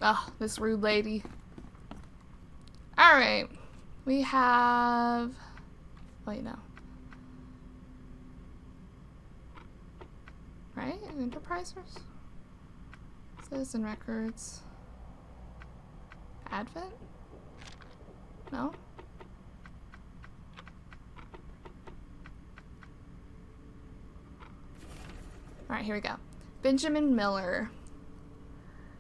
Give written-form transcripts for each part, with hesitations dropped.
Oh, this rude lady. Alright. We have... Wait, no. Right? Enterprisers? Citizen records. Advent? No? Alright, here we go. Benjamin Miller.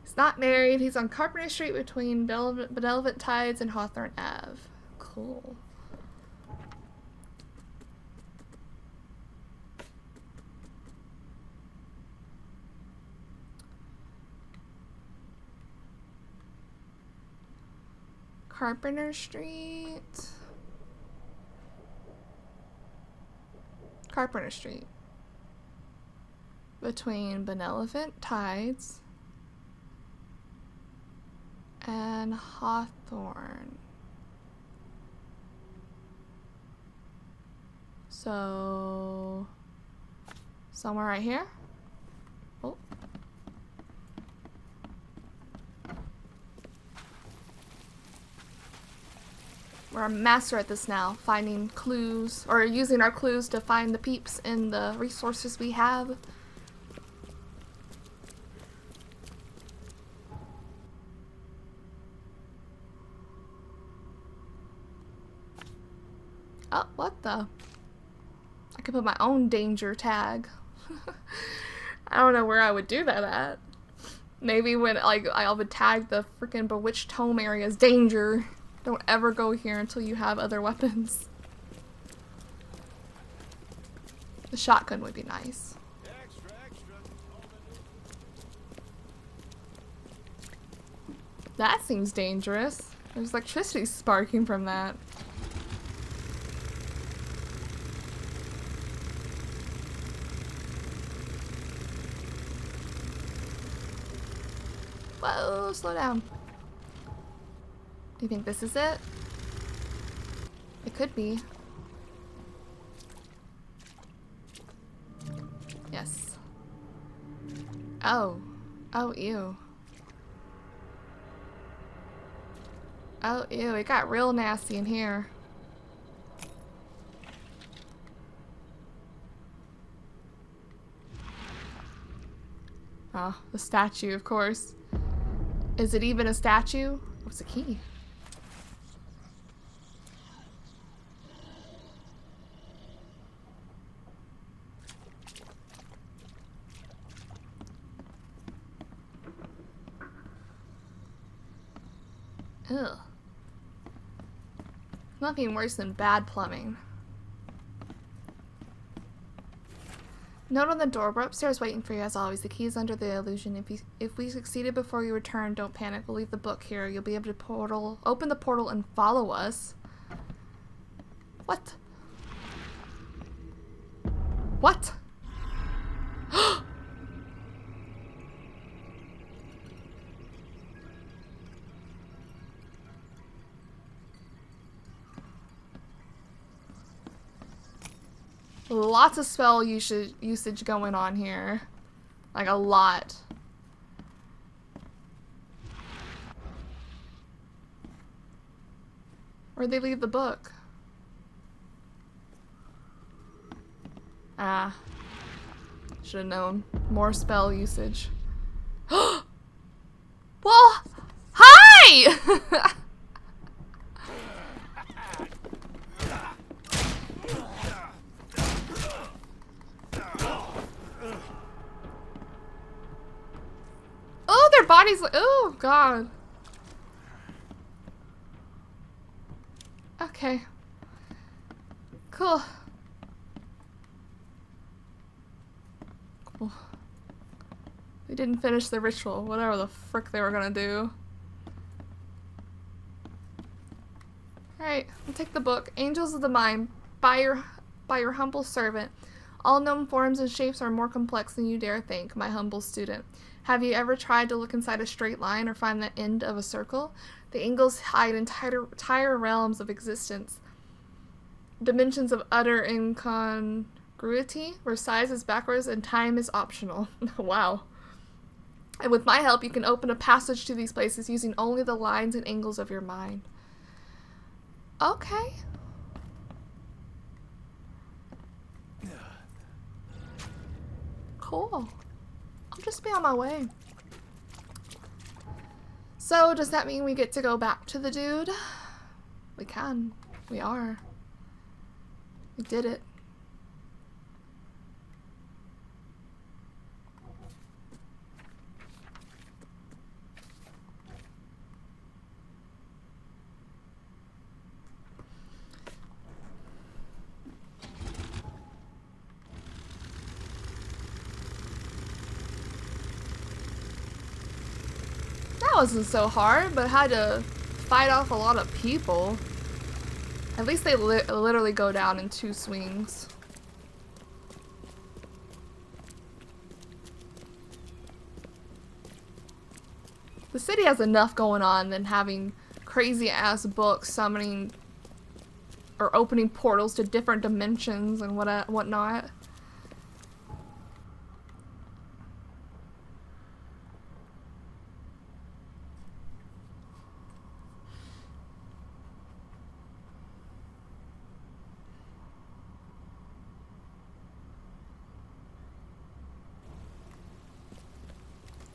He's not married. He's on Carpenter Street between Benevolent Tides and Hawthorne Ave. Cool. Carpenter Street. Carpenter Street. Between Benevolent Tides and Hawthorne. So, somewhere right here? Oh. We're a master at this now, finding clues, or using our clues to find the peeps in the resources we have. Oh, what the? I could put my own danger tag. I don't know where I would do that at. Maybe when, like, I would tag the freaking Bewitched Home area as danger. Don't ever go here until you have other weapons. The shotgun would be nice. That seems dangerous. There's electricity sparking from that. Whoa, slow down. Do you think this is it? It could be. Yes. Oh. Oh, ew. Oh, ew, it got real nasty in here. Oh, the statue, of course. Is it even a statue? What's the key? Ugh. Nothing worse than bad plumbing. Note on the door. We're upstairs waiting for you as always. The key is under the illusion. If we succeeded before you return, don't panic. We'll leave the book here. You'll be able to open the portal and follow us. What? What? Lots of spell usage going on here. Like a lot. Where'd they leave the book? Ah. Should have known. More spell usage. Well, hi! Oh, their bodies. Oh, God. Okay. Cool. Cool. They didn't finish the ritual, whatever the frick they were gonna do. Alright, we'll take the book. Angels of the Mind, by your humble servant. All known forms and shapes are more complex than you dare think, my humble student. Have you ever tried to look inside a straight line or find the end of a circle? The angles hide entire realms of existence. Dimensions of utter incongruity, where size is backwards and time is optional. Wow. And with my help, you can open a passage to these places using only the lines and angles of your mind. Okay. Cool. I'll just be on my way. So, does that mean we get to go back to the dude? We can. We are. We did it. That wasn't so hard, but had to fight off a lot of people. At least they literally go down in 2 swings. The city has enough going on than having crazy ass books summoning or opening portals to different dimensions and whatnot.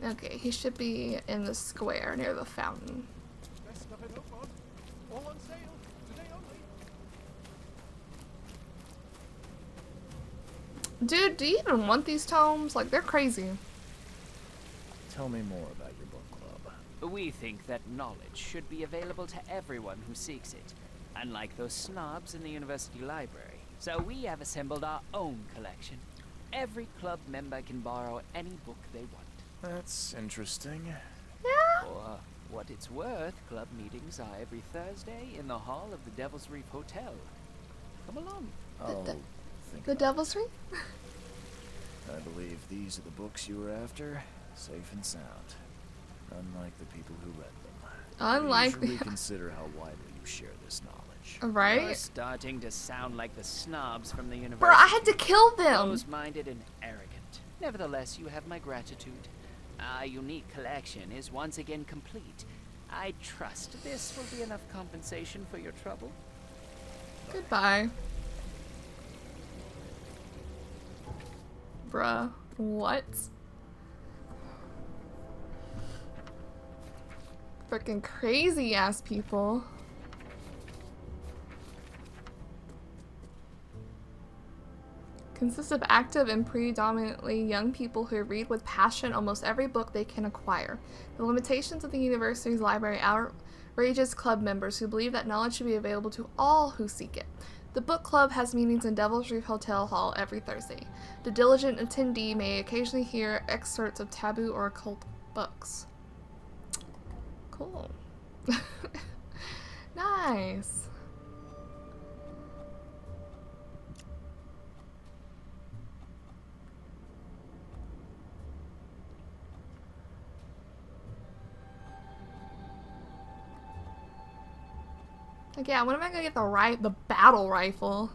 Okay, he should be in the square near the fountain. Best stuff in Oakmont. All on sale. Today only. Dude, do you even want these tomes? Like, they're crazy. Tell me more about your book club. We think that knowledge should be available to everyone who seeks it, unlike those snobs in the university library. So we have assembled our own collection. Every club member can borrow any book they want. That's interesting. Yeah. For what it's worth, club meetings are every Thursday in the hall of the Devil's Reef Hotel. Come along. The Devil's Reef? I believe these are the books you were after. Safe and sound. Unlike the people who read them. Unlike usually consider how widely you share this knowledge. Right? You're starting to sound like the snobs from the university. Bro, I had to kill them! Close-minded and arrogant. Nevertheless, you have my gratitude. Our unique collection is once again complete. I trust this will be enough compensation for your trouble. Goodbye. Bruh. What? Freaking crazy ass people. Consists of active and predominantly young people who read with passion almost every book they can acquire. The limitations of the university's library outrages club members who believe that knowledge should be available to all who seek it. The book club has meetings in Devil's Reef Hotel Hall every Thursday. The diligent attendee may occasionally hear excerpts of taboo or occult books. Cool. Nice. Like, yeah, when am I gonna get the battle rifle,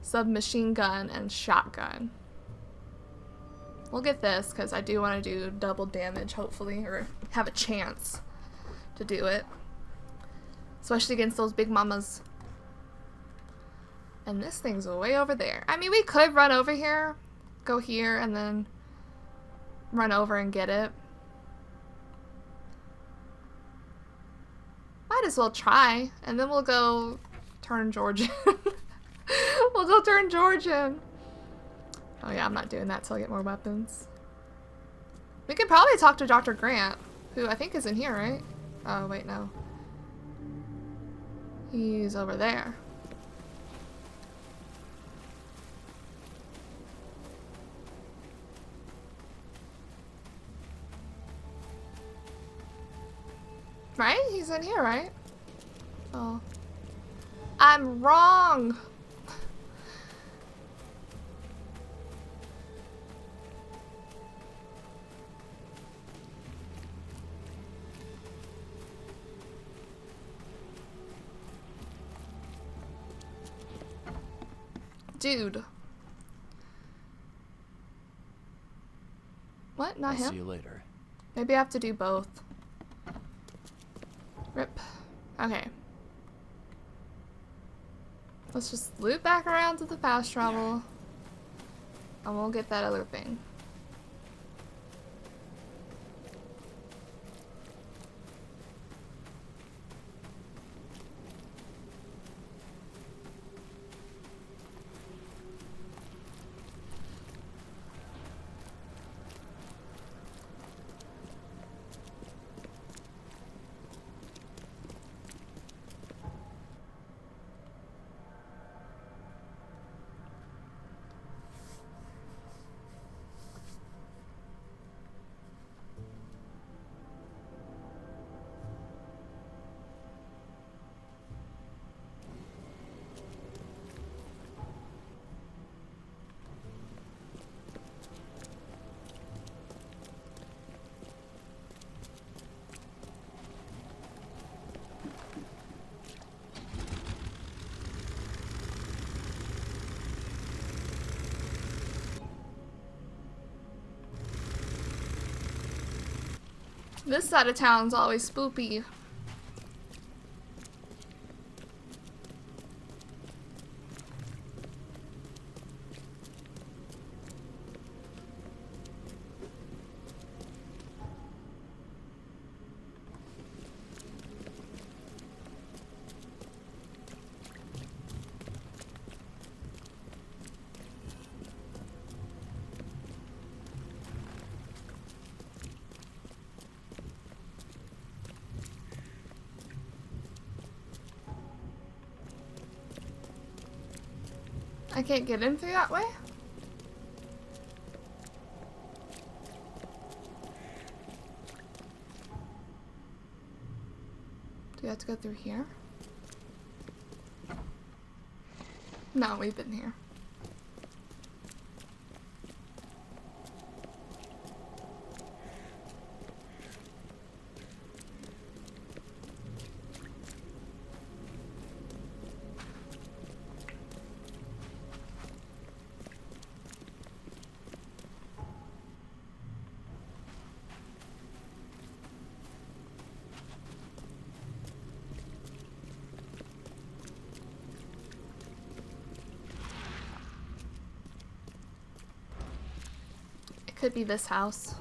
submachine gun, and shotgun? We'll get this, because I do want to do double damage, hopefully, or have a chance to do it. Especially against those big mamas. And this thing's way over there. I mean, we could run over here, go here, and then run over and get it. Might as well try, and then we'll go turn George in. We'll go turn George in. Oh yeah, I'm not doing that till I get more weapons. We could probably talk to Dr. Grant, who I think is in here, right? Oh, wait, no. He's over there. Right? He's in here, right? Oh. I'm wrong! Dude. What? Not him? See you later. Maybe I have to do both. Rip. Okay. Let's just loop back around to the fast travel. And we'll get that other thing. This side of town's always spoopy. I can't get in through that way? Do we have to go through here? No, we've been here. Could be this house.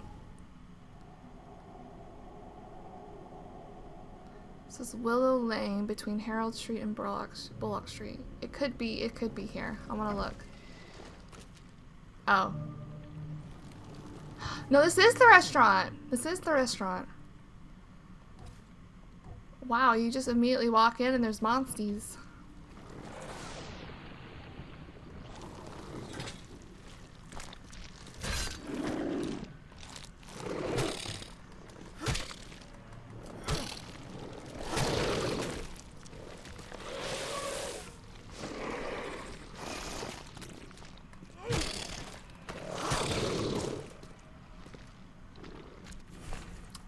This is Willow Lane between Harold Street and Bullock Street. It could be here. I want to look. Oh. No, this is the restaurant. This is the restaurant. Wow, you just immediately walk in and there's monsties.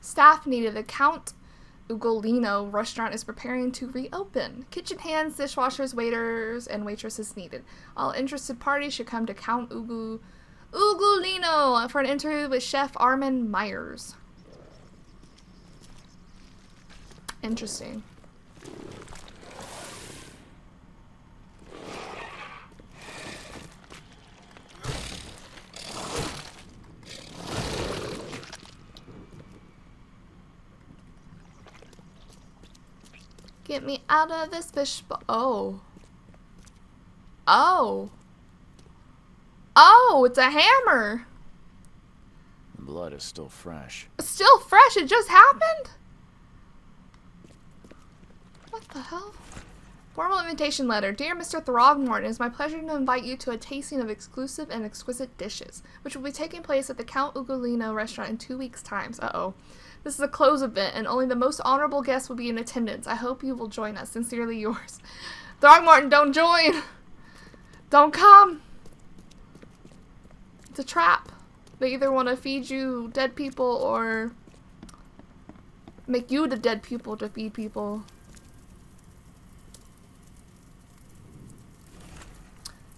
Staff needed. The Count Ugolino restaurant is preparing to reopen. Kitchen hands, dishwashers, waiters, and waitresses needed. All interested parties should come to Count Ugolino for an interview with Chef Armin Myers. Interesting. Get me out of this fishbowl. Oh. Oh. Oh, it's a hammer. The blood is still fresh. Still fresh? It just happened? What the hell? Formal invitation letter. Dear Mr. Throgmorton, it is my pleasure to invite you to a tasting of exclusive and exquisite dishes, which will be taking place at the Count Ugolino restaurant in 2 weeks' time. Uh-oh. This is a closed event, and only the most honorable guests will be in attendance. I hope you will join us. Sincerely yours. Throgmorton, don't join! Don't come! It's a trap. They either want to feed you dead people or make you the dead people to feed people.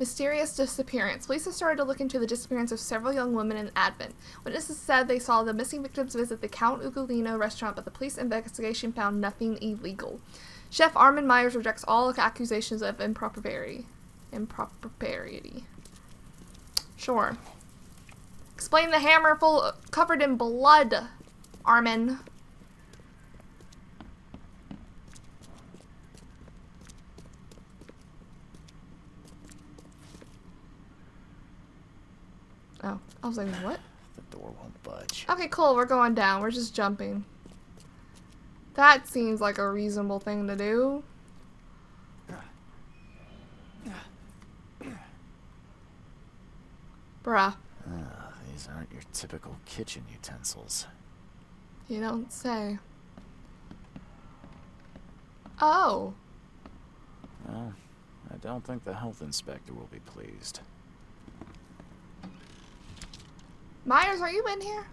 Mysterious disappearance. Police have started to look into the disappearance of several young women in Advent. Witnesses said they saw the missing victims visit the Count Ugolino restaurant, but the police investigation found nothing illegal. Chef Armin Myers rejects all accusations of impropriety. Sure. Explain the hammer covered in blood, Armin. Oh, I was like, what? The door won't budge. Okay, cool, we're going down. We're just jumping. That seems like a reasonable thing to do. Bruh. These aren't your typical kitchen utensils. You don't say. Oh. Well, I don't think the health inspector will be pleased. Myers, are you in here?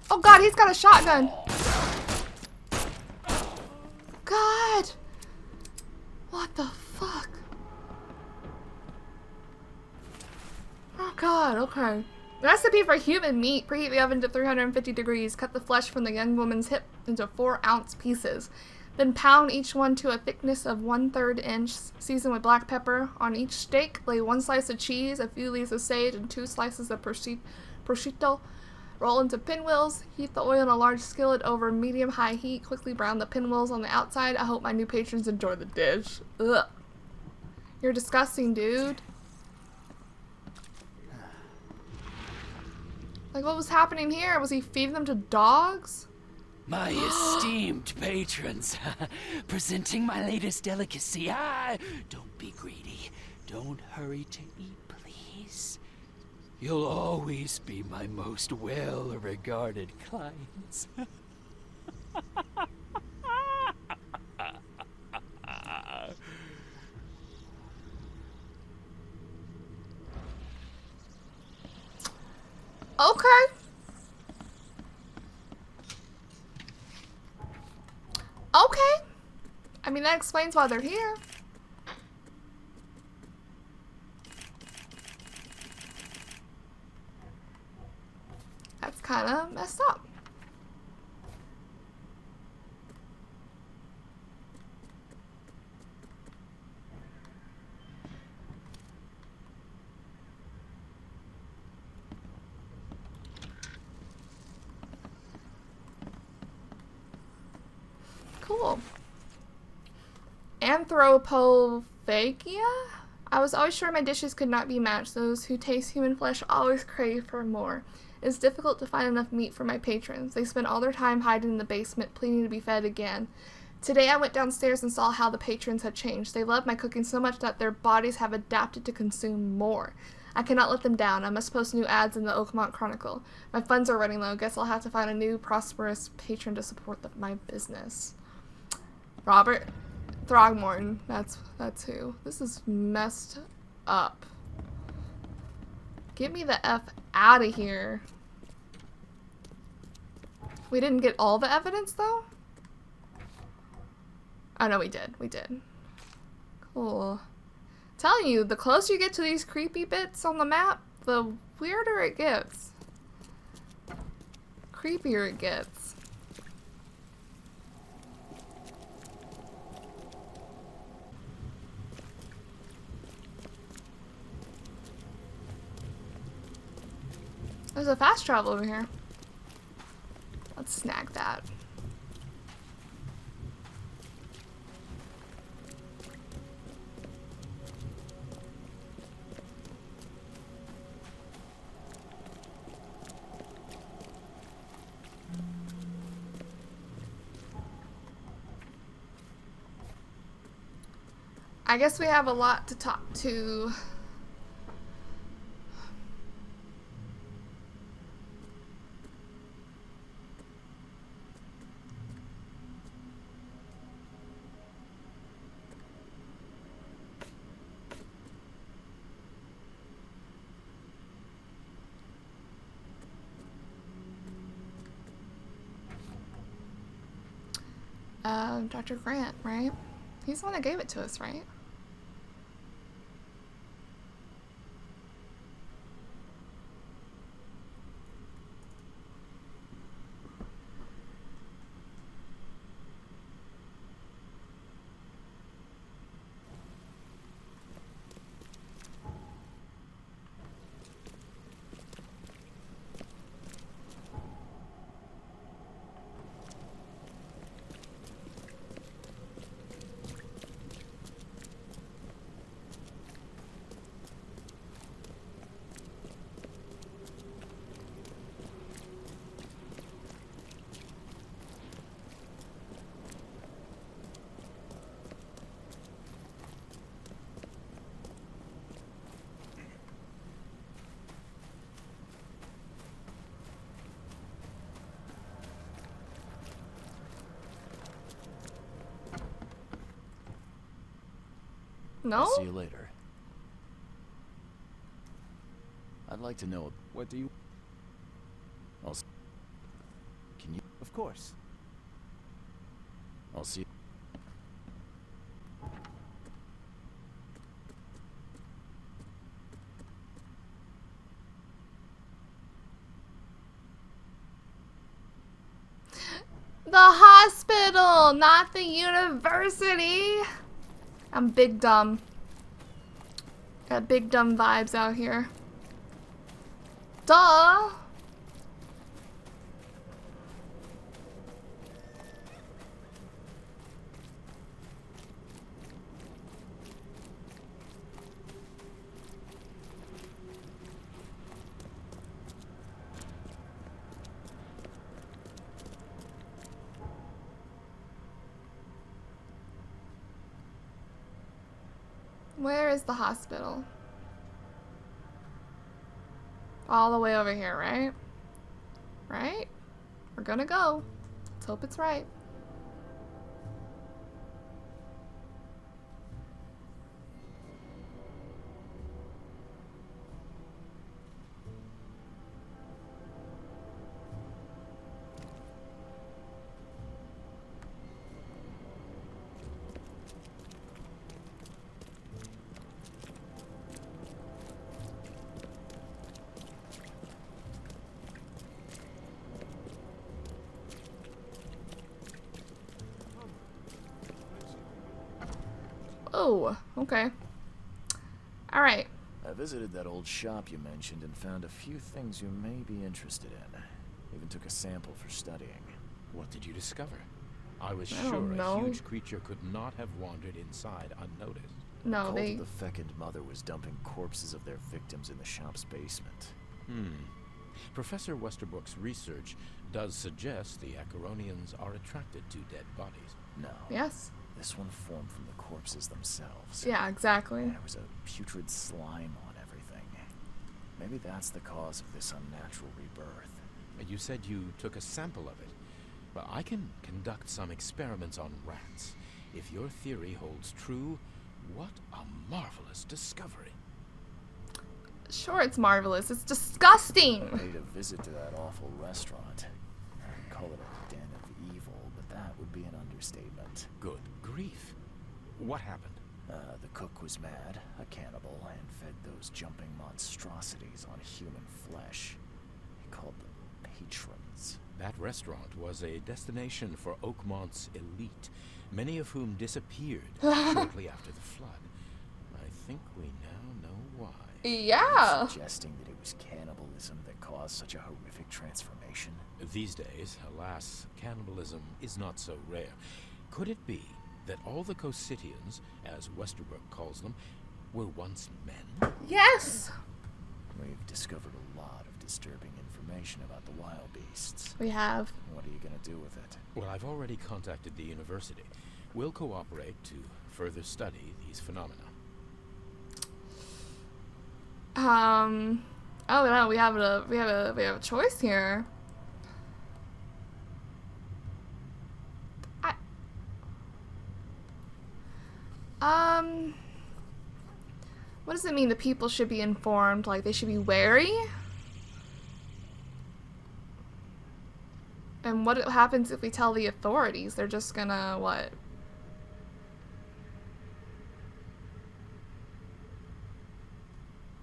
Oh god, he's got a shotgun. God. What the fuck? Oh god, okay. Recipe for human meat. Preheat the oven to 350 degrees. Cut the flesh from the young woman's hip into 4-ounce pieces. Then pound each one to a thickness of 1/3 inch. Season with black pepper. On each steak, lay 1 slice of cheese, a few leaves of sage, and 2 slices of prosciutto. Roll into pinwheels. Heat the oil in a large skillet over medium-high heat. Quickly brown the pinwheels on the outside. I hope my new patrons enjoy the dish. Ugh. You're disgusting, dude. Like, what was happening here? Was he feeding them to dogs? My esteemed patrons, presenting my latest delicacy. Don't be greedy. Don't hurry to eat, please. You'll always be my most well-regarded clients. Okay. Okay. I mean, that explains why they're here. That's kind of messed up. Cool. Anthropophagia? I was always sure my dishes could not be matched. Those who taste human flesh always crave for more. It's difficult to find enough meat for my patrons. They spend all their time hiding in the basement, pleading to be fed again. Today I went downstairs and saw how the patrons had changed. They love my cooking so much that their bodies have adapted to consume more. I cannot let them down. I must post new ads in the Oakmont Chronicle. My funds are running low. Guess I'll have to find a new prosperous patron to support my business. Robert Throgmorton. That's who. This is messed up. Get me the F out of here. We didn't get all the evidence, though? Oh, no, we did. We did. Cool. Telling you, the closer you get to these creepy bits on the map, the weirder it gets. Creepier it gets. There's a fast travel over here. Let's snag that. I guess we have a lot to talk to. Dr. Grant, right? He's the one that gave it to us, right? No? I'll see you later. I'd like to know. What do you... Can you? Of course. I'll see. The hospital, not the university. I'm big dumb. Got big dumb vibes out here. Duh. Where is the hospital? All the way over here, right? Right? We're gonna go. Let's hope it's right. Oh, okay. Alright. I visited that old shop you mentioned and found a few things you may be interested in. Even took a sample for studying. What did you discover? I was I sure don't a know. huge creature could not have wandered inside unnoticed. No, Cult they... of the fecund mother was dumping corpses of their victims in the shop's basement. Professor Westerbrook's research does suggest the Acheronians are attracted to dead bodies. No. Yes. This one formed from the corpses themselves. Yeah, exactly. And there was a putrid slime on everything. Maybe that's the cause of this unnatural rebirth. And you said you took a sample of it. Well, I can conduct some experiments on rats. If your theory holds true, what a marvelous discovery. Sure, it's marvelous. It's disgusting. Paid a visit to that awful restaurant. I'd call it a den of evil, but that would be an understatement. Good grief. What happened? The cook was mad, a cannibal, and fed those jumping monstrosities on human flesh. He called them patrons. That restaurant was a destination for Oakmont's elite, many of whom disappeared shortly after the flood. I think we now know why. Yeah. Suggesting that it was cannibalism that caused such a horrific transformation. These days, alas, cannibalism is not so rare. Could it be that all the Cositians, as Westerbrook calls them, were once men? Yes. We've discovered a lot of disturbing information about the wild beasts. We have. What are you gonna do with it? Well, I've already contacted the university. We'll cooperate to further study these phenomena. Oh no, we have a choice here. What does it mean the people should be informed? Like, they should be wary? And what happens if we tell the authorities? They're just gonna, what?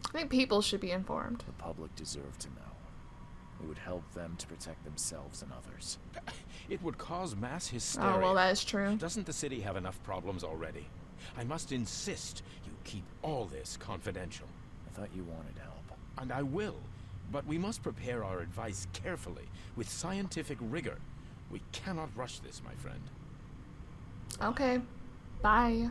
I think people should be informed. The public deserve to know. It would help them to protect themselves and others. It would cause mass hysteria. Oh, well, that is true. Doesn't the city have enough problems already? I must insist you keep all this confidential. I thought you wanted help. And I will. But we must prepare our advice carefully, with scientific rigor. We cannot rush this, my friend. Okay. Bye.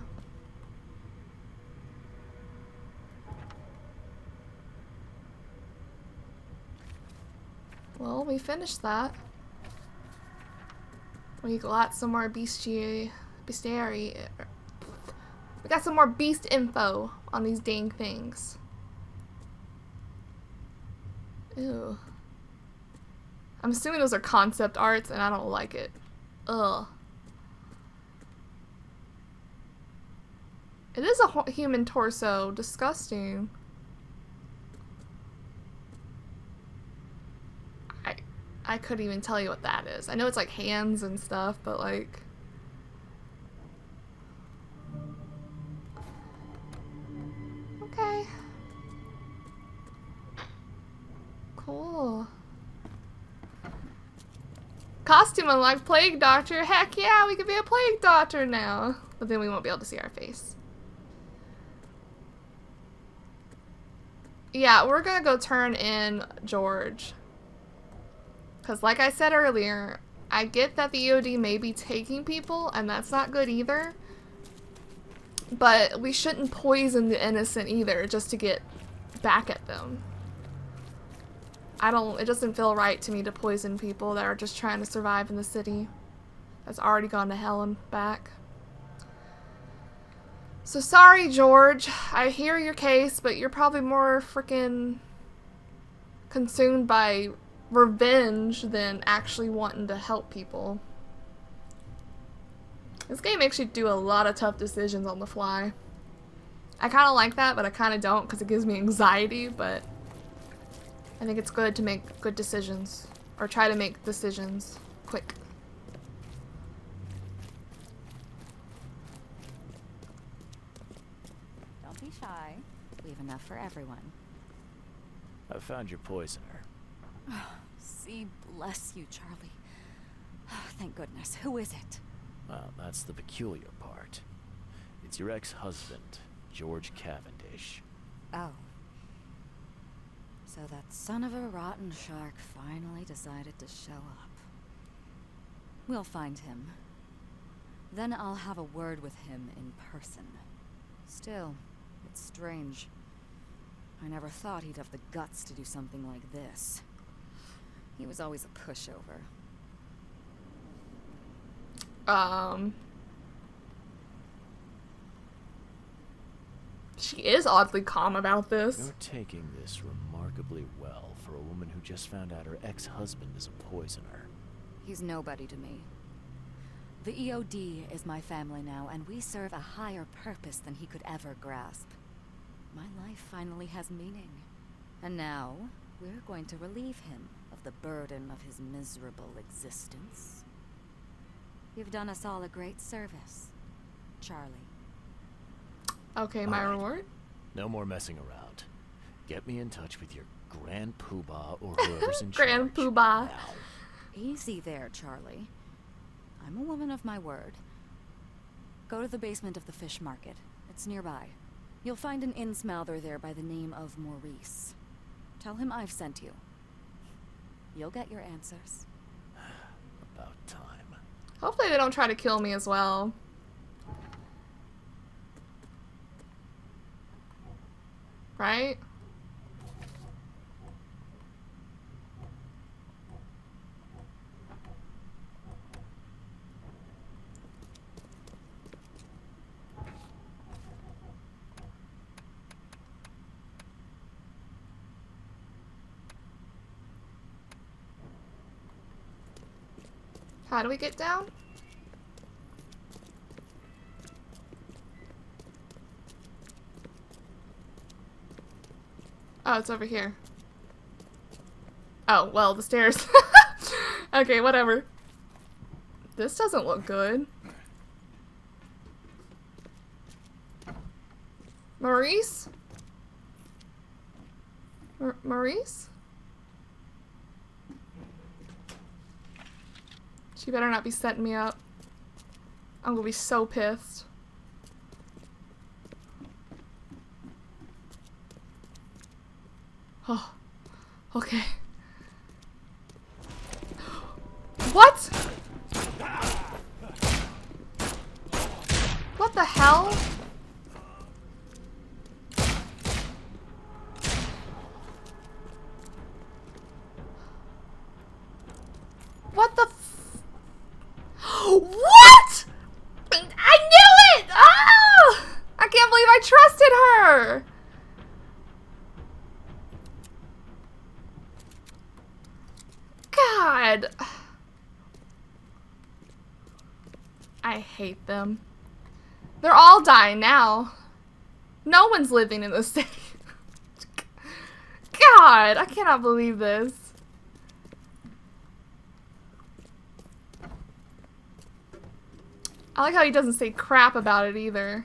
Well, we finished that. We got some more bestiary. We got some more beast info on these dang things. Ew. I'm assuming those are concept arts, and I don't like it. Ugh. It is a human torso. Disgusting. I couldn't even tell you what that is. I know it's like hands and stuff, but like... Okay. Cool. Costume unlocked, plague doctor. Heck yeah, we could be a plague doctor now. But then we won't be able to see our face. Yeah, we're gonna go turn in George. Because like I said earlier, I get that the EOD may be taking people, and that's not good either. But we shouldn't poison the innocent either, just to get back at them. It doesn't feel right to me to poison people that are just trying to survive in the city that's already gone to hell and back. So sorry, George. I hear your case, but you're probably more freaking consumed by revenge than actually wanting to help people. This game makes you do a lot of tough decisions on the fly. I kind of like that, but I kind of don't because it gives me anxiety, but I think it's good to make good decisions, or try to make decisions quick. Don't be shy. We have enough for everyone. I found your poisoner. See, bless you, Charlie. Thank goodness. Who is it? Well, that's the peculiar part. It's your ex-husband, George Cavendish. Oh. So that son of a rotten shark finally decided to show up. We'll find him. Then I'll have a word with him in person. Still, it's strange. I never thought he'd have the guts to do something like this. He was always a pushover. She is oddly calm about this. You're taking this remarkably well for a woman who just found out her ex-husband is a poisoner. He's nobody to me. The EOD is my family now, and we serve a higher purpose than he could ever grasp. My life finally has meaning. And now, we're going to relieve him of the burden of his miserable existence. You've done us all a great service, Charlie. Okay, my Alright. reward? No more messing around. Get me in touch with your Grand Poobah or whoever's in charge. Grand Poobah. Now. Easy there, Charlie. I'm a woman of my word. Go to the basement of the fish market. It's nearby. You'll find an innsmouther there by the name of Maurice. Tell him I've sent you. You'll get your answers. About time. Hopefully they don't try to kill me as well. Right? How do we get down? Oh, it's over here. Oh, well, the stairs. Okay, whatever. This doesn't look good. Maurice? Maurice? She better not be setting me up. I'm gonna be so pissed. Oh, okay. What? What the hell? What the What? I knew it! Ah! I can't believe I trusted her! God. I hate them. They're all dying now. No one's living in the city. God, I cannot believe this. I like how he doesn't say crap about it either.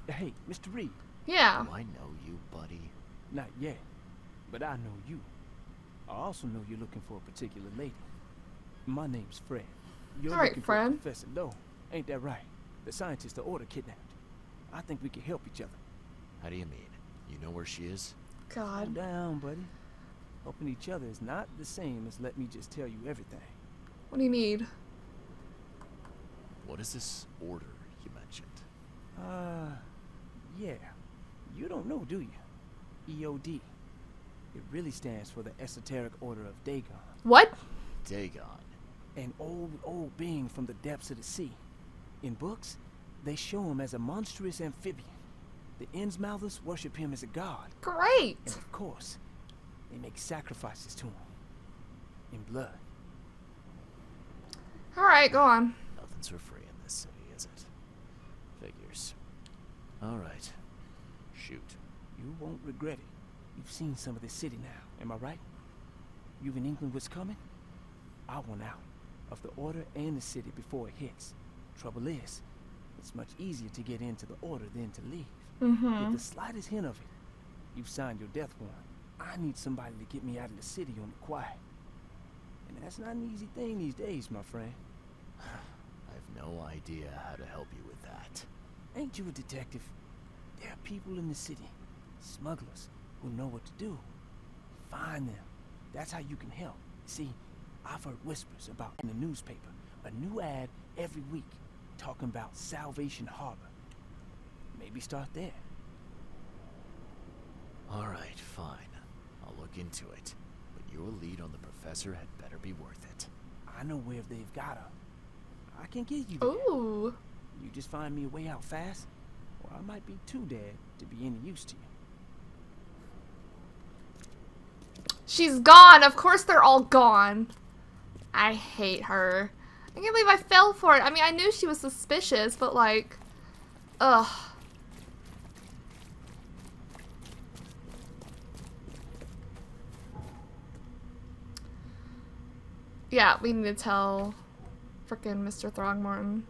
Hey, Mr. Reed. Yeah. Do I know you, buddy? Not yet, but I know you. I also know you're looking for a particular lady. My name's Fred. You're All right, looking Fred. for Professor Lowe. Ain't that right? The scientist the Order kidnapped. I think we can help each other. How do you mean? You know where she is? Calm God. down, buddy. Helping each other is not the same as let me just tell you everything. What do you need? What is this order you mentioned? Yeah. You don't know, do you? EOD. It really stands for the Esoteric Order of Dagon. What? Dagon. An old being from the depths of the sea. In books, they show him as a monstrous amphibian. The Innsmouthers worship him as a god. Great. And of course, they make sacrifices to him. In blood. Alright, go on. Nothing's for free in this city, is it? Figures. Alright. Shoot. You won't regret it. You've seen some of this city now, am I right? You've in England what's coming? I want out of the Order and the city before it hits. Trouble is, it's much easier to get into the Order than to leave. Mm-hmm. If the slightest hint of it, you've signed your death warrant. I need somebody to get me out of the city on the quiet. And that's not an easy thing these days, my friend. I have no idea how to help you with that. Ain't you a detective? There are people in the city, smugglers, who know what to do. Find them. That's how you can help. See, I've heard whispers about in the newspaper, a new ad every week, talking about Salvation Harbor. Maybe start there. Alright, fine. I'll look into it. But your lead on the professor had better be worth it. I know where they've got her. I can get you there. Ooh. You just find me a way out fast, or I might be too dead to be any use to you. She's gone. Of course they're all gone. I hate her. I can't believe I fell for it. I mean, I knew she was suspicious, but like, ugh. Yeah, we need to tell frickin' Mr. Throgmorton.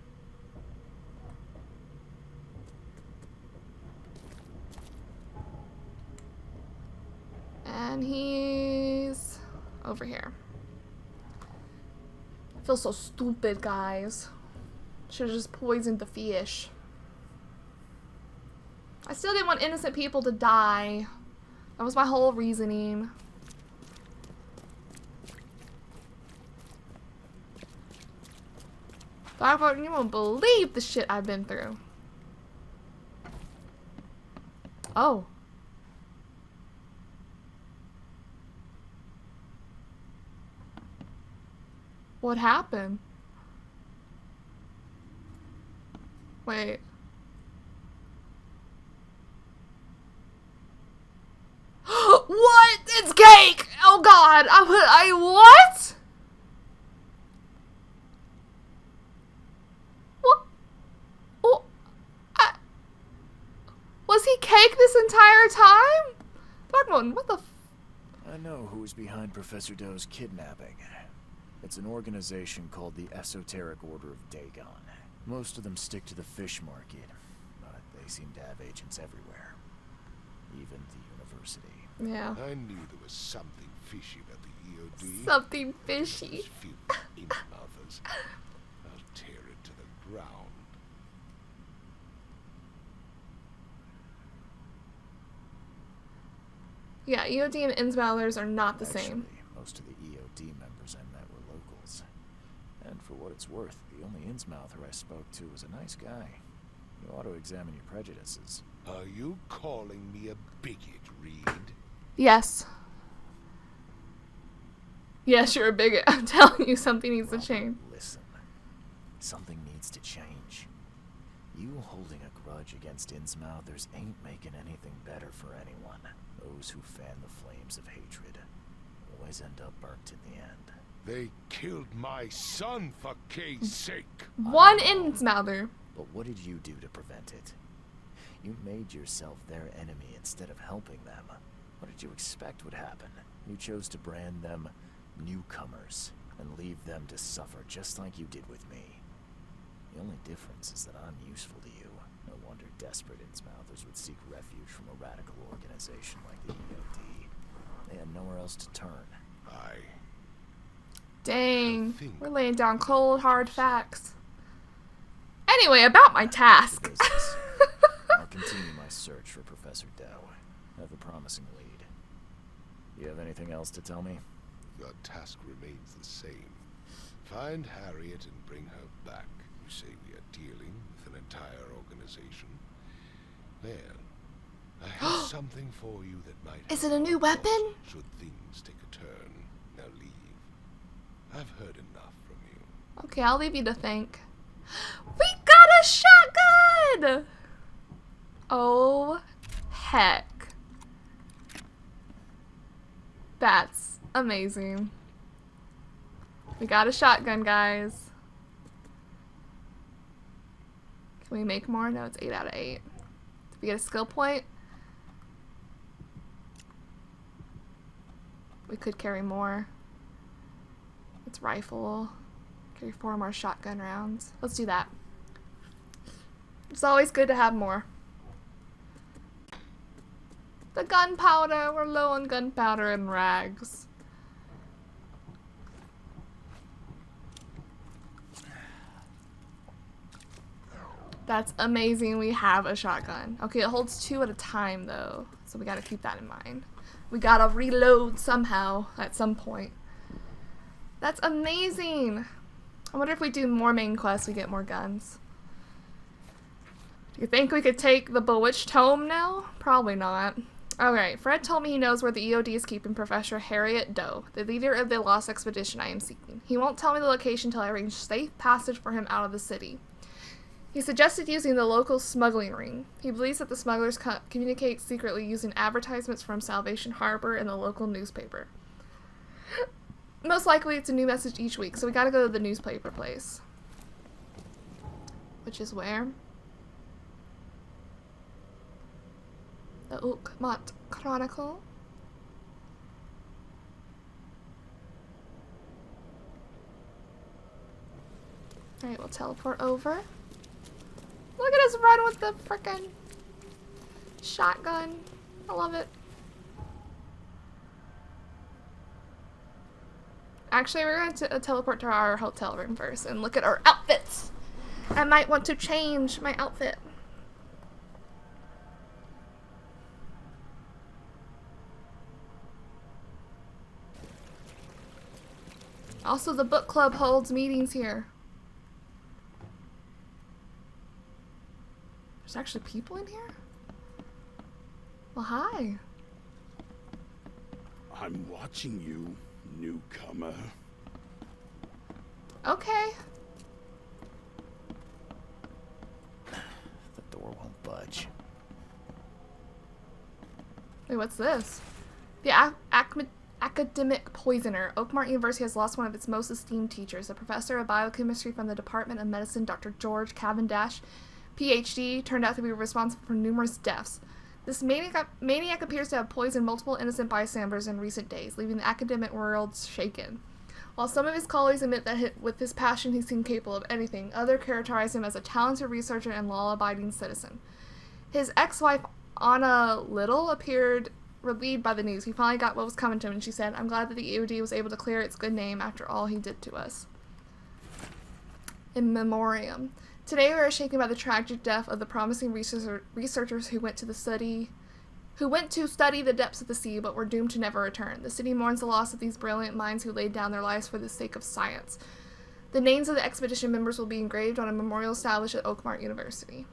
And he's over here. I feel so stupid, guys. Should have just poisoned the fish. I still didn't want innocent people to die. That was my whole reasoning. Throgmorton, you won't believe the shit I've been through. Oh. What happened? Wait. What? It's cake! Oh god! I what? What? Oh, was he cake this entire time? Throgmorton, what the f- I know who's behind Professor Doe's kidnapping. It's an organization called the Esoteric Order of Dagon. Most of them stick to the fish market, but they seem to have agents everywhere. Even the university. Yeah. I knew there was something fishy about the EOD. Something fishy. Those few ink-mouthers. I'll tear it to the ground. Yeah, EOD and Innsmouthers are not the same. Actually, most of the EOD members I met were locals. And for what it's worth, the only Innsmouther I spoke to was a nice guy. You ought to examine your prejudices. Are you calling me a bigot, Reed? Yes. Yes, you're a bigot. I'm telling you, something needs to change. Listen, something needs to change. You holding a grudge against Innsmouthers ain't making anything better for anyone. Those who fan the flames of hatred always end up burnt in the end. They killed my son for Kay's sake. One Innsmouther. But what did you do to prevent it? You made yourself their enemy instead of helping them. What did you expect would happen? You chose to brand them newcomers and leave them to suffer just like you did with me. The only difference is that I'm useful to you. No wonder desperate Innsmouthers would seek refuge from a radical organization like the EOD. They had nowhere else to turn. Dang. think- We're laying down cold, hard facts. Anyway, about my task. Business. I'll continue my search for Professor Doe. I have a promising lead. You have anything else to tell me? Your task remains the same. Find Harriet and bring her back. You say we are dealing with an entire organization. Well, I have something for you that might Is help it a new our cause weapon? Should things take a turn. Now leave. I've heard enough from you. Okay, I'll leave you to think. We got a shotgun! Oh, heck. That's amazing. We got a shotgun, guys. Can we make more? No, it's 8 out of 8. Did we get a skill point? We could carry more. It's rifle. Carry 4 more shotgun rounds. Let's do that. It's always good to have more. The gunpowder. We're low on gunpowder and rags. That's amazing. We have a shotgun. Okay, it holds 2 at a time though, so we gotta keep that in mind. We gotta reload somehow at some point. That's amazing. I wonder if we do more main quests, we get more guns. Do you think we could take the Bewitched Tome now? Probably not. Alright, Fred told me he knows where the EOD is keeping Professor Harriet Doe, the leader of the lost expedition I am seeking. He won't tell me the location until I arrange safe passage for him out of the city. He suggested using the local smuggling ring. He believes that the smugglers communicate secretly using advertisements from Salvation Harbor and the local newspaper. Most likely it's a new message each week, so we gotta go to the newspaper place. Which is where? The Oakmont Chronicle. Alright, we'll teleport over. Look at us run with the frickin' shotgun. I love it. Actually, we're going to teleport to our hotel room first and look at our outfits. I might want to change my outfit. Also, the book club holds meetings here. There's actually people in here? Well, hi. I'm watching you, newcomer. Okay. The door won't budge. Wait, what's this? The academic poisoner. Oakmont University has lost one of its most esteemed teachers, a professor of biochemistry from the Department of Medicine, Dr. George Cavendish, PhD, turned out to be responsible for numerous deaths. This maniac appears to have poisoned multiple innocent bystanders in recent days, leaving the academic world shaken. While some of his colleagues admit that with his passion he seemed capable of anything, others characterize him as a talented researcher and law-abiding citizen. His ex-wife, Anna Little, appeared relieved by the news. He finally got what was coming to him, and she said, "I'm glad that the EOD was able to clear its good name after all he did to us." In memoriam. Today we are shaken by the tragic death of the promising researchers who went to study the depths of the sea but were doomed to never return. The city mourns the loss of these brilliant minds who laid down their lives for the sake of science. The names of the expedition members will be engraved on a memorial established at Oakmont University.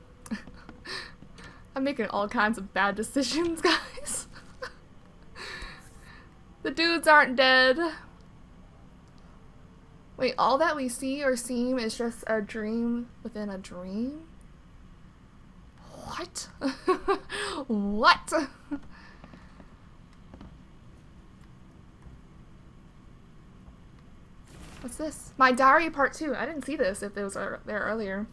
I'm making all kinds of bad decisions, guys. The dudes aren't dead. Wait, all that we see or seem is just a dream within a dream? What? What? What's this? My diary part 2. I didn't see this if it was there earlier.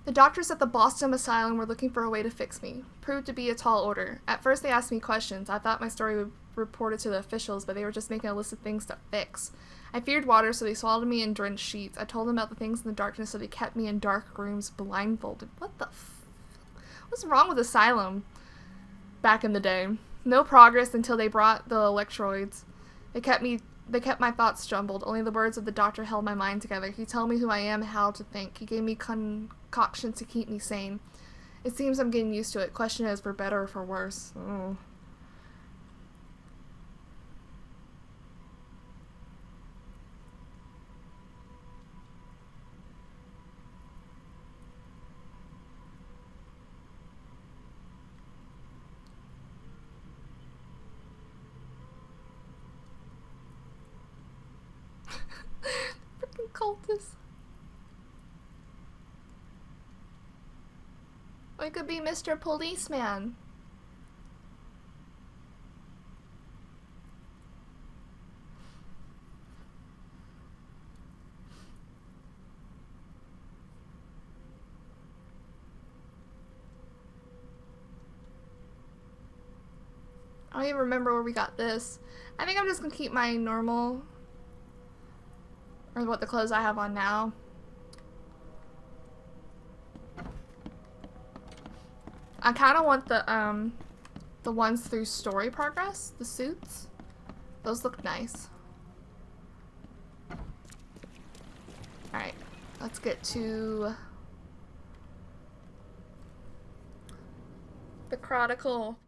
The doctors at the Boston Asylum were looking for a way to fix me. Proved to be a tall order. At first they asked me questions. I thought my story would be reported to the officials, but they were just making a list of things to fix. I feared water, so they swallowed me in drenched sheets. I told them about the things in the darkness, so they kept me in dark rooms blindfolded. What the what's wrong with Asylum back in the day? No progress until they brought the electrodes. They kept my thoughts jumbled. Only the words of the doctor held my mind together. He told me who I am, how to think. He gave me concoctions to keep me sane. It seems I'm getting used to it. Question is, for better or for worse. Oh. Freaking cultists. Or it could be Mr. Policeman. I don't even remember where we got this. I think I'm just gonna keep my normal, or what the clothes I have on now. I kind of want the ones through story progress, the suits. Those look nice. Alright, let's get to the Chronicle